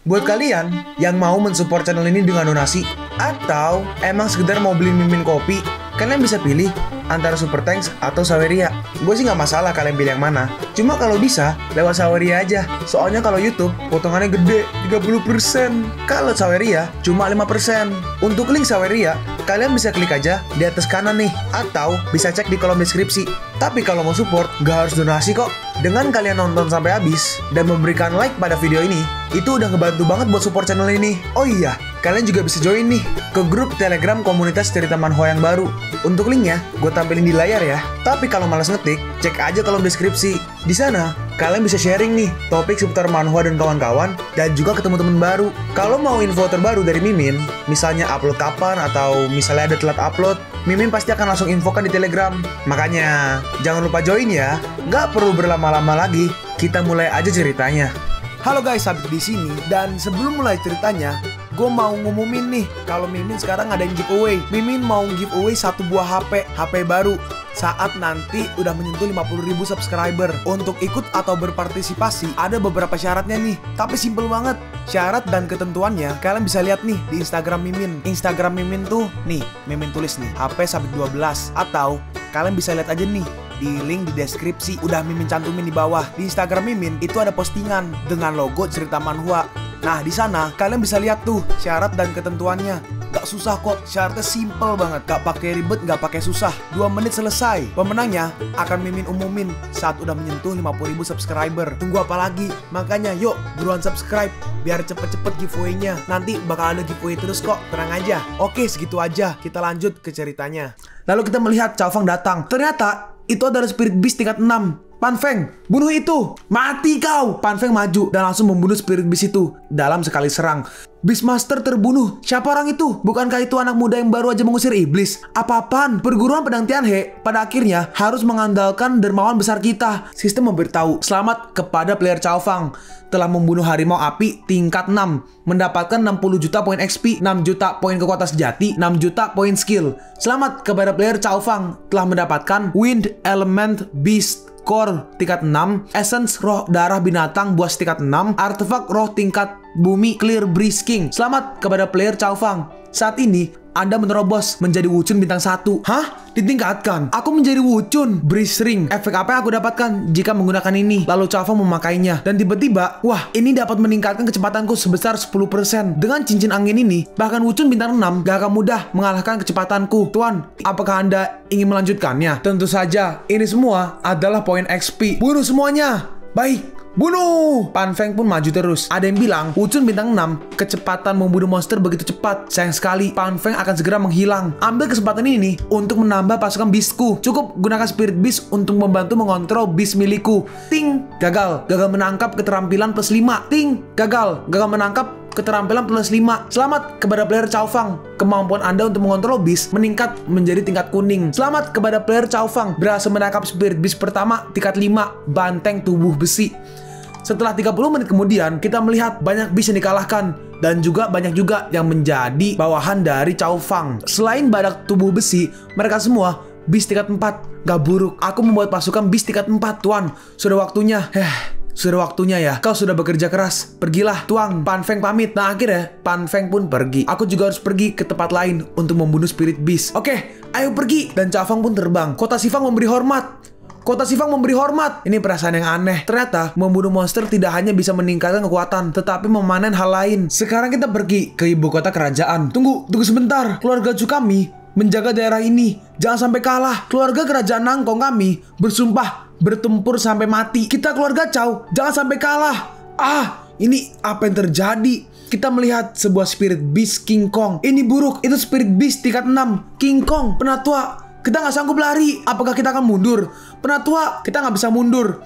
Buat kalian yang mau mensupport channel ini dengan donasi, atau emang sekedar mau beli mimin kopi, kalian bisa pilih antara Super Thanks atau Saweria. Gue sih nggak masalah kalian pilih yang mana. Cuma kalau bisa, lewat Saweria aja. Soalnya kalau YouTube, potongannya gede, 30%. Kalau Saweria, cuma 5%. Untuk link Saweria, kalian bisa klik aja di atas kanan nih. Atau bisa cek di kolom deskripsi. Tapi kalau mau support, nggak harus donasi kok. Dengan kalian nonton sampai habis, dan memberikan like pada video ini, itu udah ngebantu banget buat support channel ini. Oh iya, kalian juga bisa join nih ke grup Telegram komunitas cerita manhwa yang baru. Untuk linknya, gue tampilin di layar ya. Tapi kalau malas ngetik, cek aja kolom deskripsi. Di sana, kalian bisa sharing nih topik seputar manhwa dan kawan-kawan, dan juga ketemu teman baru. Kalau mau info terbaru dari Mimin, misalnya upload kapan atau misalnya ada telat upload, Mimin pasti akan langsung infokan di Telegram. Makanya, jangan lupa join ya. Nggak perlu berlama-lama lagi, kita mulai aja ceritanya. Halo guys, Sabit di sini, dan sebelum mulai ceritanya, gue mau ngumumin nih kalau Mimin sekarang ada yang giveaway. Mimin mau giveaway satu buah HP baru saat nanti udah menyentuh 50.000 subscriber. Untuk ikut atau berpartisipasi ada beberapa syaratnya nih, tapi simple banget. Syarat dan ketentuannya kalian bisa lihat nih di Instagram Mimin. Instagram Mimin tuh nih, Mimin tulis nih HP Sabit 12, atau kalian bisa lihat aja nih di link di deskripsi, udah Mimin cantumin di bawah. Di Instagram Mimin itu ada postingan dengan logo cerita manhwa. Nah, di sana kalian bisa lihat tuh syarat dan ketentuannya. Gak susah kok, syaratnya simple banget. Gak pakai ribet, gak pakai susah. 2 menit selesai. Pemenangnya akan Mimin umumin saat udah menyentuh 50.000 subscriber. Tunggu apa lagi? Makanya yuk buruan subscribe biar cepet-cepet giveaway-nya. Nanti bakal ada giveaway terus kok, tenang aja. Oke, segitu aja. Kita lanjut ke ceritanya. Lalu kita melihat Cao Fang datang. Ternyata itu adalah Spirit Beast tingkat 6. Pan Feng, bunuh itu! Mati kau! Pan Feng maju dan langsung membunuh Spirit Beast itu dalam sekali serang. Beastmaster terbunuh. Siapa orang itu? Bukankah itu anak muda yang baru aja mengusir iblis? Apa-apaan? Perguruan pedang Tianhe pada akhirnya harus mengandalkan dermawan besar kita. Sistem memberitahu selamat kepada player Cao Fang telah membunuh harimau api tingkat 6, mendapatkan 60 juta poin XP, 6 juta poin kekuatan sejati, 6 juta poin skill. Selamat kepada player Cao Fang telah mendapatkan Wind Element Beast Core tingkat 6, Essence Roh Darah Binatang Buas tingkat 6, Artefak Roh tingkat Bumi Clear Breeze King. Selamat kepada player Cao Fang. Saat ini Anda menerobos menjadi Wuchun bintang 1. Hah? Ditingkatkan? Aku menjadi Wuchun Breeze Ring. Efek apa yang aku dapatkan jika menggunakan ini? Lalu Cao Fang memakainya. Dan tiba-tiba, wah, ini dapat meningkatkan kecepatanku sebesar 10%. Dengan cincin angin ini, bahkan Wuchun bintang 6 gak akan mudah mengalahkan kecepatanku. Tuan, apakah Anda ingin melanjutkannya? Tentu saja, ini semua adalah poin XP. Bunuh semuanya. Baik. Bunuh! Pan Feng pun maju terus. Ada yang bilang, Wuchun bintang 6, kecepatan membunuh monster begitu cepat. Sayang sekali, Pan Feng akan segera menghilang. Ambil kesempatan ini nih untuk menambah pasukan beastku. Cukup gunakan Spirit Beast untuk membantu mengontrol beast milikku. Ting! Gagal. Gagal menangkap keterampilan plus 5. Ting! Gagal. Gagal menangkap keterampilan plus 5. Selamat kepada player Cao Fang. Kemampuan Anda untuk mengontrol beast meningkat menjadi tingkat kuning. Selamat kepada player Cao Fang. Berhasil menangkap Spirit Beast pertama tingkat 5, Banteng Tubuh Besi. Setelah 30 menit kemudian, kita melihat banyak beast yang dikalahkan. Dan juga banyak juga yang menjadi bawahan dari Cao Fang. Selain badak tubuh besi, mereka semua beast tingkat 4. Gak buruk, aku membuat pasukan beast tingkat 4, Tuan. Sudah waktunya. Sudah waktunya ya. Kau sudah bekerja keras. Pergilah, Tuan. Pan Feng pamit. Nah, akhirnya Pan Feng pun pergi. Aku juga harus pergi ke tempat lain untuk membunuh Spirit Beast. Oke, ayo pergi. Dan Cao Fang pun terbang. Kota Shifang memberi hormat. Kota Shifang memberi hormat. Ini perasaan yang aneh. Ternyata membunuh monster tidak hanya bisa meningkatkan kekuatan, tetapi memanen hal lain. Sekarang kita pergi ke ibu kota kerajaan. Tunggu sebentar. Keluarga Chu kami menjaga daerah ini. Jangan sampai kalah. Keluarga kerajaan Nangkong kami bersumpah bertempur sampai mati. Kita keluarga Cao jangan sampai kalah. Ini apa yang terjadi? Kita melihat sebuah Spirit Beast King Kong. Ini buruk. Itu Spirit Beast tingkat 6. King Kong, penatua. Kita nggak sanggup lari. Apakah kita akan mundur? Penatua, kita nggak bisa mundur.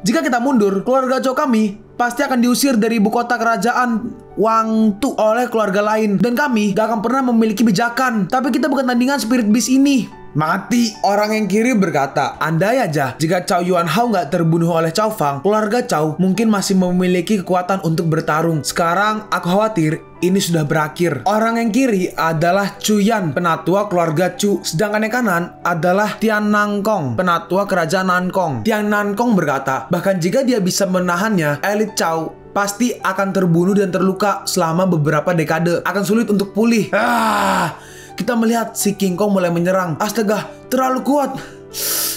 Jika kita mundur, keluarga Cao kami pasti akan diusir dari ibu kota kerajaan Wangtu oleh keluarga lain. Dan kami gak akan pernah memiliki pijakan. Tapi kita bukan tandingan Spirit Beast ini. Mati. Orang yang kiri berkata, andai aja jika Cao Yuanhao nggak terbunuh oleh Cao Fang, keluarga Cao mungkin masih memiliki kekuatan untuk bertarung. Sekarang aku khawatir ini sudah berakhir. Orang yang kiri adalah Chu Yan, penatua keluarga Chu. Sedangkan yang kanan adalah Tian Nankong, penatua kerajaan Nankong. Tian Nankong berkata, bahkan jika dia bisa menahannya, elit Cao pasti akan terbunuh dan terluka selama beberapa dekade. Akan sulit untuk pulih. Kita melihat si King Kong mulai menyerang. Astaga, terlalu kuat.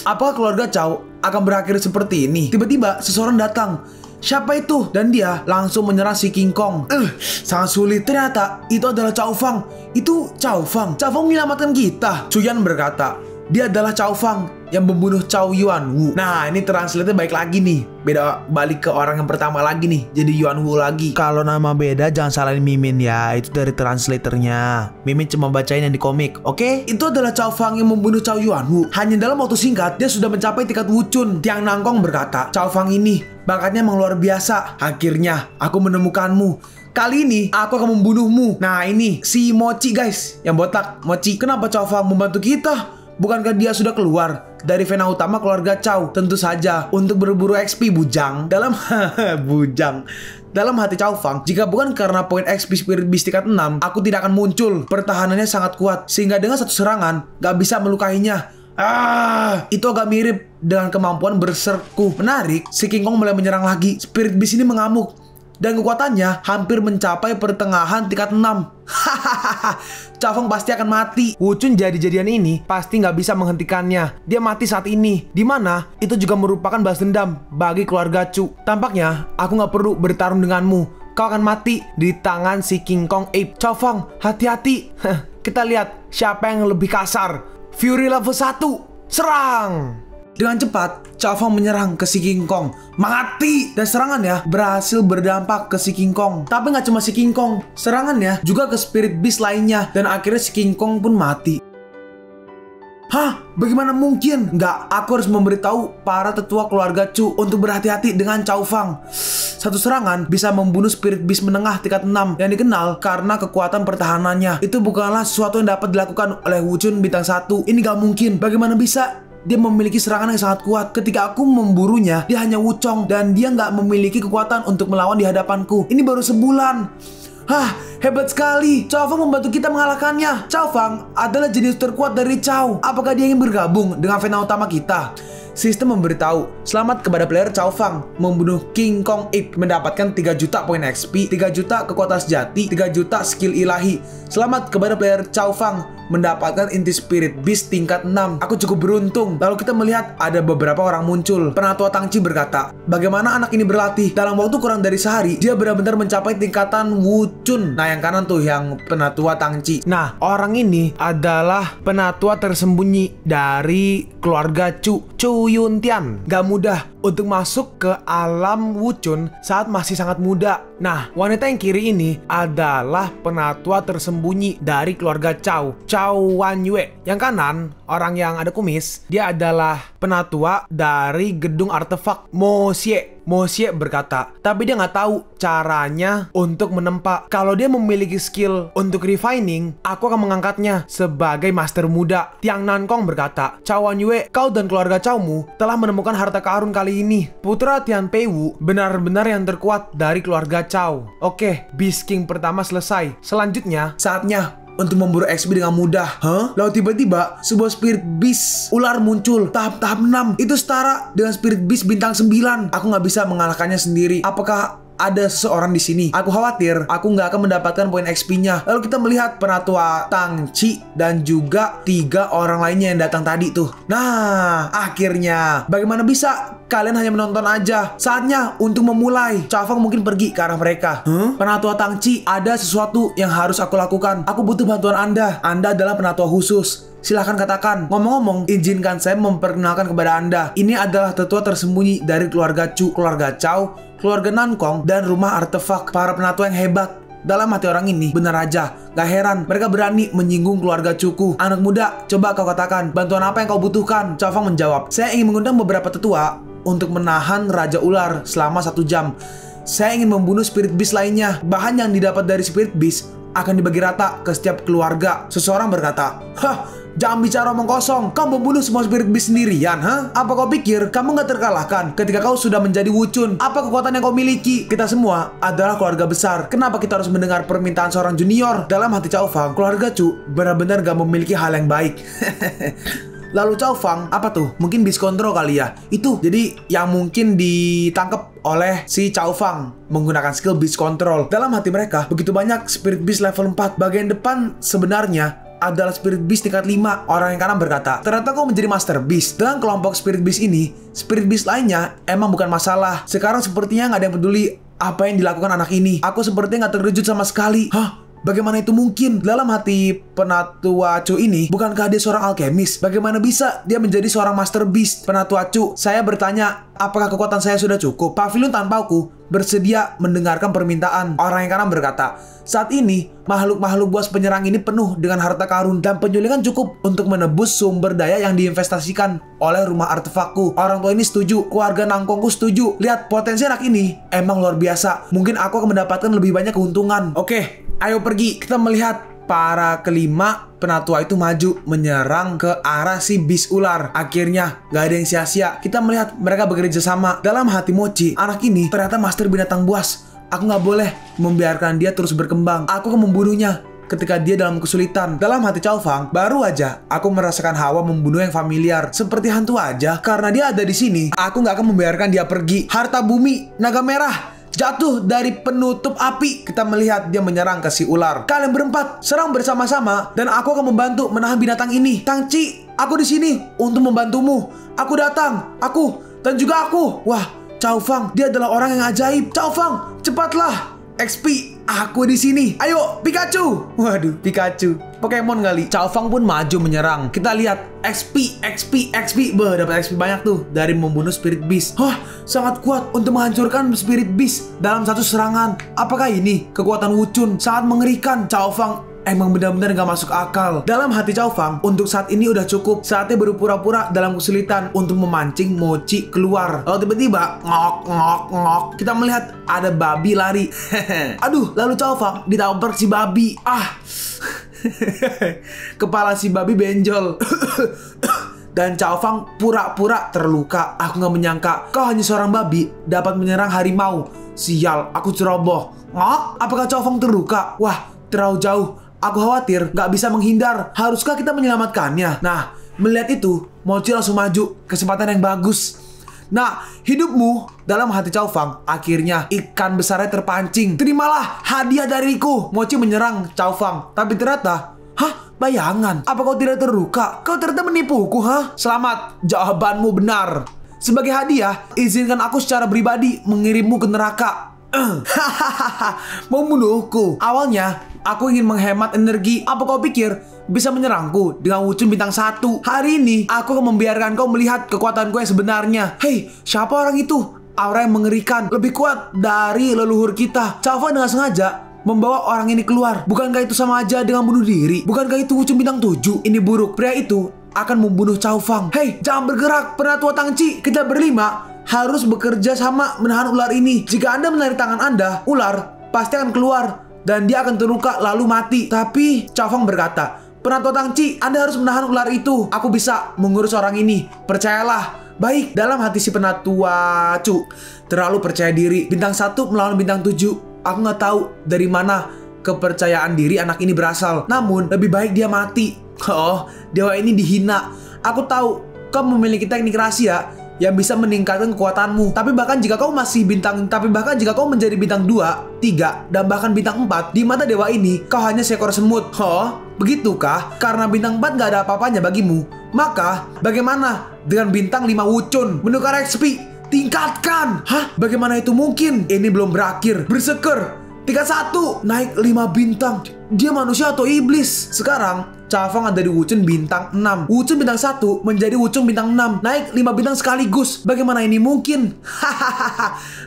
Apakah keluarga Chow akan berakhir seperti ini? Tiba-tiba seseorang datang. Siapa itu? Dan dia langsung menyerang si King Kong. Sangat sulit. Ternyata itu adalah Chow Fang. Itu Chow Fang. Chow Fang menyelamatkan kita. Cuyan berkata, dia adalah Chow Fang yang membunuh Chow Yuan Wu. Nah, ini translate-nya baik lagi nih. Beda balik ke orang yang pertama lagi nih. Jadi Yuan Wu lagi. Kalau nama beda jangan salahin Mimin ya. Itu dari translatornya. Mimin cuma bacain yang di komik, oke? Itu adalah Chow Fang yang membunuh Chow Yuan Wu. Hanya dalam waktu singkat, dia sudah mencapai tingkat Wuchun. Tiang Nangkong berkata, Chow Fang ini bakatnya memang luar biasa. Akhirnya, aku menemukanmu. Kali ini, aku akan membunuhmu. Nah, ini si Mochi guys. Yang botak, Mochi. Kenapa Chow Fang membantu kita? Bukankah dia sudah keluar dari vena utama keluarga Chow? Tentu saja untuk berburu XP, bujang. Dalam hati Chow Fang, jika bukan karena poin XP Spirit Beast tingkat 6, aku tidak akan muncul. Pertahanannya sangat kuat, sehingga dengan satu serangan gak bisa melukainya. Itu agak mirip dengan kemampuan berserku. Menarik, si King Kong mulai menyerang lagi. Spirit Beast ini mengamuk dan kekuatannya hampir mencapai pertengahan tingkat 6. Chow Fang pasti akan mati. Wuchun jadi-jadian ini pasti nggak bisa menghentikannya. Dia mati saat ini, dimana itu juga merupakan balas dendam bagi keluarga Chu. Tampaknya aku nggak perlu bertarung denganmu. Kau akan mati di tangan si King Kong Ape. Chow Fang, hati-hati. Kita lihat siapa yang lebih kasar. Fury level 1, serang! Dengan cepat, Chow Fang menyerang ke si King Kong. Mati! Dan serangannya berhasil berdampak ke si King Kong. Tapi nggak cuma si King Kong, serangannya juga ke Spirit Beast lainnya. Dan akhirnya si King Kong pun mati. Hah? Bagaimana mungkin? Nggak, aku harus memberitahu para tetua keluarga Chu untuk berhati-hati dengan Chow Fang. Satu serangan bisa membunuh Spirit Beast menengah tingkat 6 yang dikenal karena kekuatan pertahanannya. Itu bukanlah sesuatu yang dapat dilakukan oleh Wuchun bintang 1. Ini nggak mungkin. Bagaimana bisa? Dia memiliki serangan yang sangat kuat. Ketika aku memburunya, dia hanya Wuchong dan dia nggak memiliki kekuatan untuk melawan di hadapanku. Ini baru sebulan. Hah, hebat sekali. Chow Fang membantu kita mengalahkannya. Chow Fang adalah jenis terkuat dari Chow. Apakah dia ingin bergabung dengan vena utama kita? Sistem memberitahu, selamat kepada player Chow Fang membunuh King Kong Ape, mendapatkan 3 juta poin XP, 3 juta kekuatan sejati, 3 juta skill ilahi. Selamat kepada player Chow Fang mendapatkan inti Spirit Beast tingkat 6. Aku cukup beruntung. Lalu kita melihat ada beberapa orang muncul. Penatua Tangci berkata, bagaimana anak ini berlatih? Dalam waktu kurang dari sehari, dia benar-benar mencapai tingkatan Wuchun. Nah, yang kanan tuh yang penatua Tangci. Nah, orang ini adalah penatua tersembunyi dari keluarga Chu Yuntian. Gak mudah untuk masuk ke alam Wuchun saat masih sangat muda. Nah, wanita yang kiri ini adalah penatua tersembunyi dari keluarga Chow Wanyue. Yang kanan, orang yang ada kumis, dia adalah penatua dari gedung artefak Mo Xie berkata, tapi dia nggak tahu caranya untuk menempa. Kalau dia memiliki skill untuk refining, aku akan mengangkatnya sebagai master muda. Tiang Nankong berkata, Chow Wanyue, kau dan keluarga Chowmu telah menemukan harta karun kali ini. Putra Tian Peiwu benar-benar yang terkuat dari keluarga Chow. Oke, Beast King pertama selesai. Selanjutnya, saatnya untuk memburu XP dengan mudah. Lalu tiba-tiba sebuah Spirit Beast ular muncul. Tahap 6 itu setara dengan Spirit Beast bintang 9. Aku nggak bisa mengalahkannya sendiri. Apakah ada seseorang di sini? Aku khawatir aku nggak akan mendapatkan poin XP-nya. Lalu kita melihat penatua Tangci dan juga 3 orang lainnya yang datang tadi tuh. Nah, akhirnya bagaimana bisa? Kalian hanya menonton aja. Saatnya untuk memulai. Chow Fang mungkin pergi ke arah mereka. Penatua Tangci, ada sesuatu yang harus aku lakukan. Aku butuh bantuan Anda. Anda adalah penatua khusus. Silahkan katakan. Ngomong-ngomong, izinkan saya memperkenalkan kepada Anda. Ini adalah tetua tersembunyi dari keluarga Chu, keluarga Chow, keluarga Nankong, dan rumah artefak. Para penatua yang hebat. Dalam hati orang ini, benar aja. Gak heran, mereka berani menyinggung keluarga Cuku. Anak muda, coba kau katakan, bantuan apa yang kau butuhkan? Chow Fang menjawab, saya ingin mengundang beberapa tetua untuk menahan Raja Ular selama 1 jam. Saya ingin membunuh Spirit Beast lainnya. Bahan yang didapat dari Spirit Beast akan dibagi rata ke setiap keluarga. Seseorang berkata, jangan bicara omong kosong. Kau membunuh semua Spirit Beast sendirian, Apa kau pikir kamu gak terkalahkan ketika kau sudah menjadi Wuchun? Apa kekuatan yang kau miliki? Kita semua adalah keluarga besar. Kenapa kita harus mendengar permintaan seorang junior? Dalam hati Chow Fang, keluarga Chu benar-benar gak memiliki hal yang baik. Lalu Chow Fang, apa tuh? Mungkin Beast Control kali ya? Itu, jadi yang mungkin ditangkap oleh si Cao Fang menggunakan skill Beast Control. Dalam hati mereka, begitu banyak Spirit Beast level 4. Bagian depan sebenarnya adalah Spirit Beast tingkat 5. Orang yang kanan berkata, ternyata kau menjadi Master Beast. Dengan kelompok Spirit Beast ini, Spirit Beast lainnya emang bukan masalah. Sekarang sepertinya nggak ada yang peduli apa yang dilakukan anak ini. Aku sepertinya nggak terkejut sama sekali. Hah? Bagaimana itu mungkin? Dalam hati Penatua Chu ini, bukankah dia seorang alkemis? Bagaimana bisa dia menjadi seorang Master Beast? Penatua Chu, saya bertanya, apakah kekuatan saya sudah cukup? Pavilion tanpaku bersedia mendengarkan permintaan. Orang yang kanan berkata, saat ini makhluk-makhluk buas penyerang ini penuh dengan harta karun dan penyulingan cukup untuk menebus sumber daya yang diinvestasikan oleh rumah artefakku. Orang tua ini setuju, keluarga Nangkongku setuju. Lihat potensi anak ini emang luar biasa. Mungkin aku akan mendapatkan lebih banyak keuntungan. Oke, ayo pergi. Kita melihat para kelima penatua itu maju menyerang ke arah si bis ular. Akhirnya gak ada yang sia-sia. Kita melihat mereka bekerja sama. Dalam hati Mochi, anak ini ternyata master binatang buas. Aku gak boleh membiarkan dia terus berkembang. Aku akan membunuhnya ketika dia dalam kesulitan. Dalam hati Cao Fang, baru aja aku merasakan hawa membunuh yang familiar, seperti hantu aja. Karena dia ada di sini, aku gak akan membiarkan dia pergi. Harta bumi naga merah jatuh dari penutup api. Kita melihat dia menyerang ke si ular. Kalian berempat serang bersama-sama dan aku akan membantu menahan binatang ini. Tangci, aku di sini untuk membantumu. Aku datang, aku dan juga aku. Wah, Cao Fang, dia adalah orang yang ajaib. Cao Fang, cepatlah. XP, aku di sini. Ayo, Pikachu. Waduh, Pikachu. Pokemon kali. Cao Fang pun maju menyerang. Kita lihat XP. Dapat XP banyak tuh dari membunuh Spirit Beast. Wah, sangat kuat untuk menghancurkan Spirit Beast dalam satu serangan. Apakah ini kekuatan Wuchun? Sangat mengerikan. Cao Fang emang benar-benar gak masuk akal. Dalam hati Cao Fang, untuk saat ini udah cukup. Saatnya berpura-pura dalam kesulitan untuk memancing Mochi keluar. Lalu tiba-tiba ngok. Kita melihat ada babi lari. Aduh, lalu Cao Fang ditabrak si babi. Kepala si babi benjol. Dan Cao Fang pura-pura terluka. Aku gak menyangka kau hanya seorang babi dapat menyerang harimau. Sial, aku ceroboh. Ngok, apakah Cao Fang terluka? Wah, terlalu jauh. Aku khawatir gak bisa menghindar. Haruskah kita menyelamatkannya? Nah, melihat itu, Mochi langsung maju. Kesempatan yang bagus. Nah, hidupmu dalam hati Cao Fang. Akhirnya ikan besarnya terpancing. Terimalah hadiah dariku. Mochi menyerang Cao Fang. Tapi ternyata, bayangan. Apa kau tidak terluka? Kau ternyata menipuku, Selamat, jawabanmu benar. Sebagai hadiah, izinkan aku secara pribadi mengirimmu ke neraka. Membunuhku. Awalnya aku ingin menghemat energi. Apa kau pikir bisa menyerangku dengan Wuchun bintang 1? Hari ini aku akan membiarkan kau melihat kekuatanku yang sebenarnya. Hei, siapa orang itu? Aura yang mengerikan, lebih kuat dari leluhur kita. Cao Fang dengan sengaja membawa orang ini keluar. Bukankah itu sama aja dengan bunuh diri? Bukankah itu Wuchun bintang 7? Ini buruk. Pria itu akan membunuh Cao Fang. Hei, jangan bergerak. Penatua Tangci, kita berlima harus bekerja sama menahan ular ini. Jika Anda menarik tangan Anda, ular pasti akan keluar dan dia akan terluka lalu mati. Tapi Cao Fang berkata, Penatua Tangci, Anda harus menahan ular itu. Aku bisa mengurus orang ini. Percayalah. Baik. Dalam hati si Penatua Chu terlalu percaya diri. Bintang 1 melawan bintang 7. Aku nggak tahu dari mana kepercayaan diri anak ini berasal. Namun lebih baik dia mati. Oh, dewa ini dihina. Aku tahu kau memiliki teknik rahasia yang bisa meningkatkan kekuatanmu. Tapi bahkan jika kau menjadi bintang 2, 3, dan bahkan bintang 4, di mata dewa ini, kau hanya seekor semut. Begitukah? Karena bintang 4 gak ada apa-apanya bagimu. Maka, bagaimana dengan bintang 5 Wuchun? Menukar XP, tingkatkan! Bagaimana itu mungkin? Ini belum berakhir. Berseker, tingkat 1, naik 5 bintang. Dia manusia atau iblis? Sekarang Cao Fang ada di Wuchun bintang 6. Wuchun bintang 1 menjadi Wuchun bintang 6. Naik 5 bintang sekaligus. Bagaimana ini mungkin?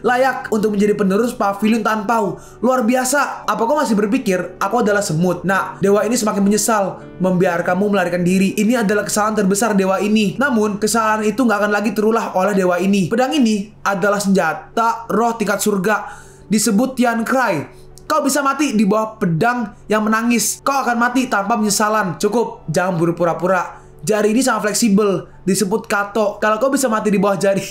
Layak untuk menjadi penerus pavilion tanpau. Luar biasa. Apa kau masih berpikir aku adalah semut? Nah, dewa ini semakin menyesal membiarkanmu melarikan diri. Ini adalah kesalahan terbesar dewa ini. Namun, kesalahan itu gak akan lagi terulah oleh dewa ini. Pedang ini adalah senjata roh tingkat surga. Disebut Tian Cry. Kau bisa mati di bawah pedang yang menangis. Kau akan mati tanpa penyesalan. Cukup, jangan berpura-pura. Jari ini sangat fleksibel. Disebut Kato. Kalau kau bisa mati di bawah jari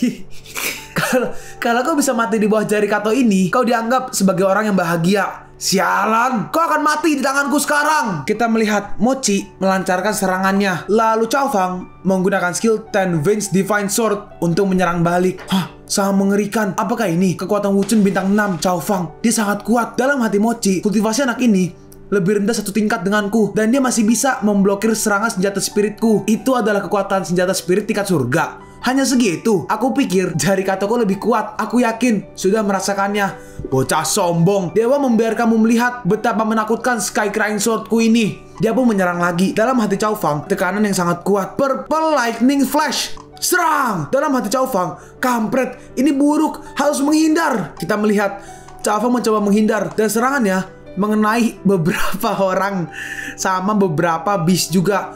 Kalau kau bisa mati di bawah jari Kato ini, kau dianggap sebagai orang yang bahagia. Sialan, kau akan mati di tanganku sekarang. Kita melihat Mochi melancarkan serangannya. Lalu Cao Fang menggunakan skill Ten Veins Divine Sword untuk menyerang balik. sangat mengerikan. Apakah ini kekuatan Wuchun bintang 6 Cao Fang? Dia sangat kuat. Dalam hati Mochi, kultivasi anak ini lebih rendah 1 tingkat denganku, dan dia masih bisa memblokir serangan senjata spiritku. Itu adalah kekuatan senjata spirit tingkat surga. Hanya segitu. Aku pikir jari kataku lebih kuat. Aku yakin sudah merasakannya. Bocah sombong. Dewa membiarkanmu melihat betapa menakutkan Sky Crying Swordku ini. Dia pun menyerang lagi. Dalam hati Cao Fang, tekanan yang sangat kuat. Purple Lightning Flash. Serang! Dalam hati Cao Fang, kampret, ini buruk, harus menghindar. Kita melihat Cao Fang mencoba menghindar, dan serangannya mengenai beberapa orang sama beberapa beast juga.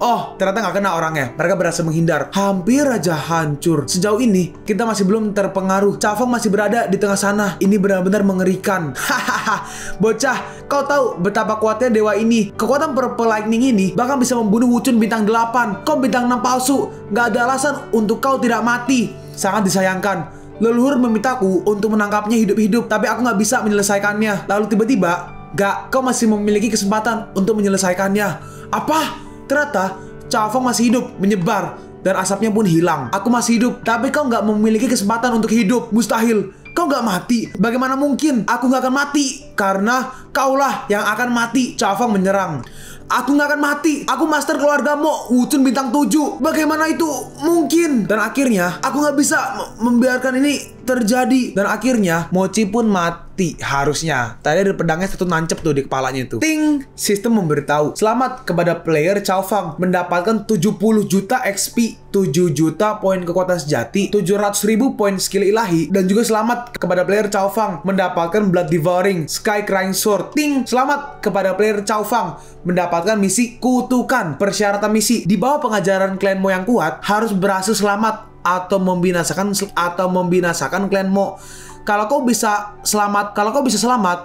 Oh, ternyata nggak kena orangnya. Mereka berhasil menghindar. Hampir aja hancur. Sejauh ini, kita masih belum terpengaruh. Cao Fang masih berada di tengah sana. Ini benar-benar mengerikan. Hahaha, bocah, kau tahu betapa kuatnya dewa ini. Kekuatan Purple Lightning ini bahkan bisa membunuh Wuchun bintang 8. Kau bintang 6 palsu. Nggak ada alasan untuk kau tidak mati. Sangat disayangkan. Leluhur memintaku untuk menangkapnya hidup-hidup, tapi aku nggak bisa menyelesaikannya. Lalu tiba-tiba, kau masih memiliki kesempatan untuk menyelesaikannya. Apa? Ternyata Cao Fang masih hidup, menyebar, dan asapnya pun hilang. Aku masih hidup, tapi kau nggak memiliki kesempatan untuk hidup. Mustahil. Kau nggak mati. Bagaimana mungkin? Aku nggak akan mati. Karena kaulah yang akan mati. Cao Fang menyerang. Aku nggak akan mati. Aku master keluarga Mo, Wuchun bintang 7. Bagaimana itu mungkin? Dan akhirnya, aku nggak bisa membiarkan ini terjadi. Dan akhirnya, Mochi pun mati harusnya. Tadi ada pedangnya satu nancep tuh di kepalanya itu. Ting! Sistem memberitahu. Selamat kepada player Cao Fang mendapatkan 70 juta XP, 7 juta poin kekuatan sejati, 700.000 poin skill ilahi, dan juga selamat kepada player Cao Fang mendapatkan Blood Devouring, Sky Crying Sword. Ting! Selamat kepada player Cao Fang mendapatkan misi kutukan. Persyaratan misi di bawah pengajaran klan Mo yang kuat harus berhasil selamat atau membinasakan klan Mo. Kalau kau bisa selamat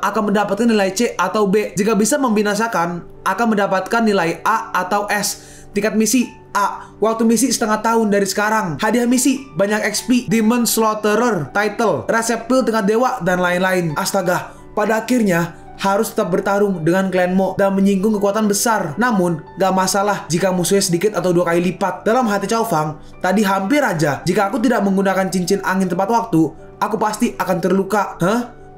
akan mendapatkan nilai C atau B. Jika bisa membinasakan, akan mendapatkan nilai A atau S. Tingkat misi A. Waktu misi setengah tahun dari sekarang. Hadiah misi banyak XP, Demon Slaughterer, title, resep pil tingkat dewa, dan lain-lain. Astaga, pada akhirnya harus tetap bertarung dengan klan Mo dan menyinggung kekuatan besar. Namun, gak masalah jika musuhnya sedikit atau 2 kali lipat. Dalam hati Cao Fang, tadi hampir aja jika aku tidak menggunakan cincin angin tepat waktu, aku pasti akan terluka.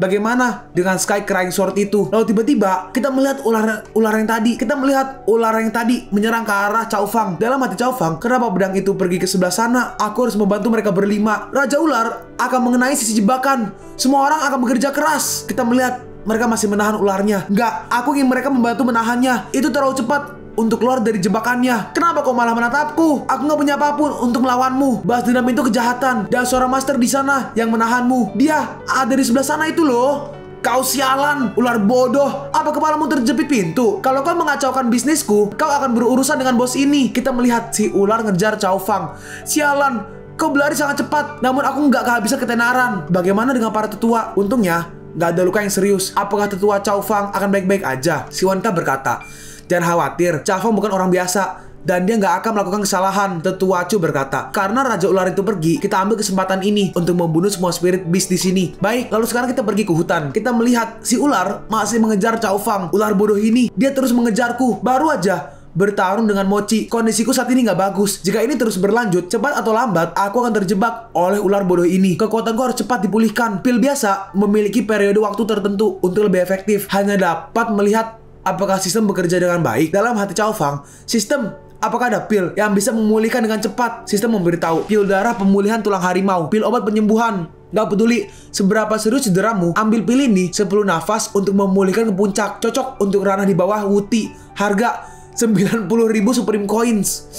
Bagaimana dengan Sky Crying Sword itu? Lalu tiba-tiba kita melihat ular yang tadi menyerang ke arah Cao Fang. Dalam hati Cao Fang, kenapa pedang itu pergi ke sebelah sana? Aku harus membantu mereka berlima. Raja ular akan mengenai sisi jebakan. Semua orang akan bekerja keras. Kita melihat mereka masih menahan ularnya. Enggak, aku ingin mereka membantu menahannya. Itu terlalu cepat untuk keluar dari jebakannya. Kenapa kau malah menatapku? Aku nggak punya apapun untuk melawanmu. Balas dendam itu kejahatan. Dan seorang master di sana yang menahanmu. Dia ada di sebelah sana itu loh. Kau sialan, ular bodoh. Apa kepalamu terjepit pintu? Kalau kau mengacaukan bisnisku, kau akan berurusan dengan bos ini. Kita melihat si ular ngejar Cao Fang. Sialan, kau berlari sangat cepat. Namun aku nggak kehabisan ketenaran. Bagaimana dengan para tetua? Untungnya gak ada luka yang serius. Apakah tetua Cao Fang akan baik-baik aja? Si wanita berkata, jangan khawatir, Cao Fang bukan orang biasa dan dia gak akan melakukan kesalahan. Tetua Chu berkata, karena Raja Ular itu pergi, kita ambil kesempatan ini untuk membunuh semua spirit beast di sini. Baik, lalu sekarang kita pergi ke hutan. Kita melihat si ular masih mengejar Cao Fang. Ular bodoh ini, dia terus mengejarku. Baru aja bertarung dengan Mochi. Kondisiku saat ini nggak bagus. Jika ini terus berlanjut, cepat atau lambat, aku akan terjebak oleh ular bodoh ini. Kekuatanku harus cepat dipulihkan. Pil biasa memiliki periode waktu tertentu untuk lebih efektif. Hanya dapat melihat apakah sistem bekerja dengan baik. Dalam hati Cao Fang, sistem, apakah ada pil yang bisa memulihkan dengan cepat? Sistem memberitahu, pil darah pemulihan tulang harimau, pil obat penyembuhan. Gak peduli seberapa serius cederamu, ambil pil ini 10 nafas untuk memulihkan ke puncak. Cocok untuk ranah di bawah Wuti. Harga 90.000 Supreme Coins.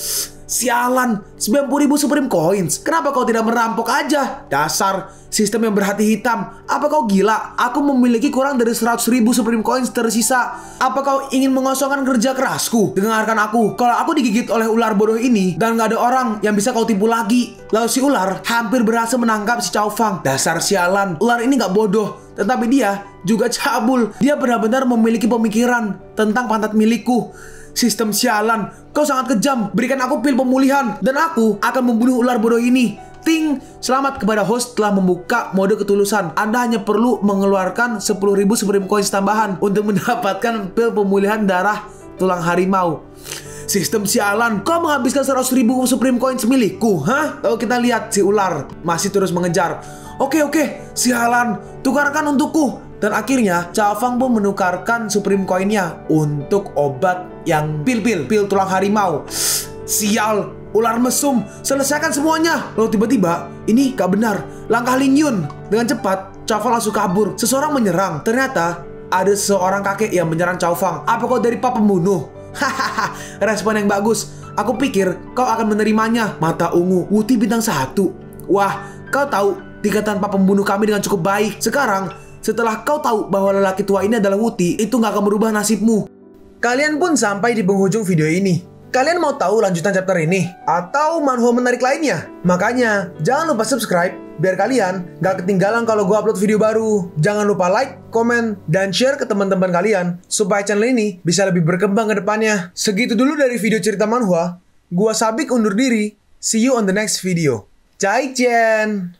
Sialan, 90.000 Supreme Coins. Kenapa kau tidak merampok aja? Dasar sistem yang berhati hitam. Apa kau gila? Aku memiliki kurang dari 100.000 Supreme Coins tersisa. Apa kau ingin mengosongkan kerja kerasku? Dengarkan aku. Kalau aku digigit oleh ular bodoh ini dan gak ada orang yang bisa kau tipu lagi. Lalu si ular hampir berhasil menangkap si Cao Fang. Dasar sialan. Ular ini gak bodoh, tetapi dia juga cabul. Dia benar-benar memiliki pemikiran tentang pantat milikku. Sistem sialan, kau sangat kejam. Berikan aku pil pemulihan dan aku akan membunuh ular bodoh ini. Ting, selamat kepada host telah membuka mode ketulusan. Anda hanya perlu mengeluarkan 10.000 Supreme Coins tambahan untuk mendapatkan pil pemulihan darah tulang harimau. Sistem sialan, kau menghabiskan 100.000 Supreme Coins milikku, hah? Lalu kita lihat si ular masih terus mengejar. Oke, sialan, tukarkan untukku. Dan akhirnya Cao Fang pun menukarkan Supreme Coin-nya untuk obat yang pil tulang harimau. Sial, ular mesum, selesaikan semuanya. Lalu tiba-tiba, ini gak benar. Langkah Ling Yun. Dengan cepat, Cao Fang langsung kabur. Seseorang menyerang. Ternyata ada seorang kakek yang menyerang Cao Fang. Apa kau dari pak pembunuh? Hahaha, respon yang bagus. Aku pikir kau akan menerimanya. Mata ungu, Wuti bintang 1. Wah, kau tahu tingkatan pak pembunuh kami dengan cukup baik. Sekarang, setelah kau tahu bahwa lelaki tua ini adalah Wuti, itu gak akan merubah nasibmu. Kalian pun sampai di penghujung video ini. Kalian mau tahu lanjutan chapter ini? Atau manhwa menarik lainnya? Makanya, jangan lupa subscribe biar kalian gak ketinggalan kalau gue upload video baru. Jangan lupa like, komen, dan share ke teman-teman kalian supaya channel ini bisa lebih berkembang ke depannya. Segitu dulu dari video cerita manhwa. Gua Sabik undur diri. See you on the next video. Zaijian!